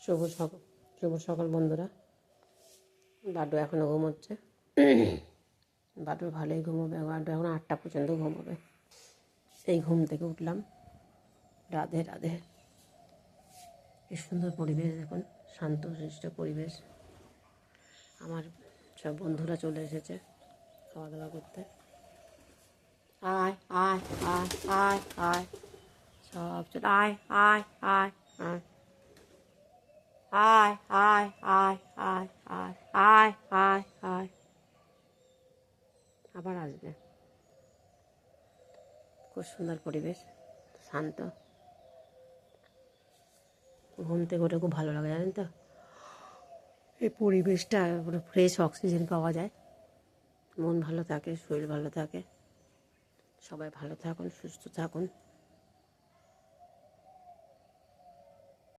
শুভ সকাল বন্ধুরা। লাড্ডু এখনও ঘুমোচ্ছে। লাড্ডু ভালোই ঘুমোবে, লাড্ডু এখন 8টা পর্যন্ত ঘুমোবে। এই ঘুম থেকে উঠলাম। রাধে রাধে। কি সুন্দর পরিবেশ দেখুন, শান্তশিষ্ট পরিবেশ। আমার সব বন্ধুরা চলে এসেছে খাওয়া দাওয়া করতে। আয় আয় আয় আয় আয়, সব চলে আয় আয় আয় আয় আয় আয় আয় আয় আয় আয় আয় আয়, আবার আসবে। খুব সুন্দর পরিবেশ, শান্ত। ঘুম থেকে উঠে খুব ভালো লাগে, জানেন তো। এই পরিবেশটা পুরো ফ্রেশ অক্সিজেন পাওয়া যায়, মন ভালো থাকে, শরীর ভালো থাকে। সবাই ভালো থাকুন, সুস্থ থাকুন।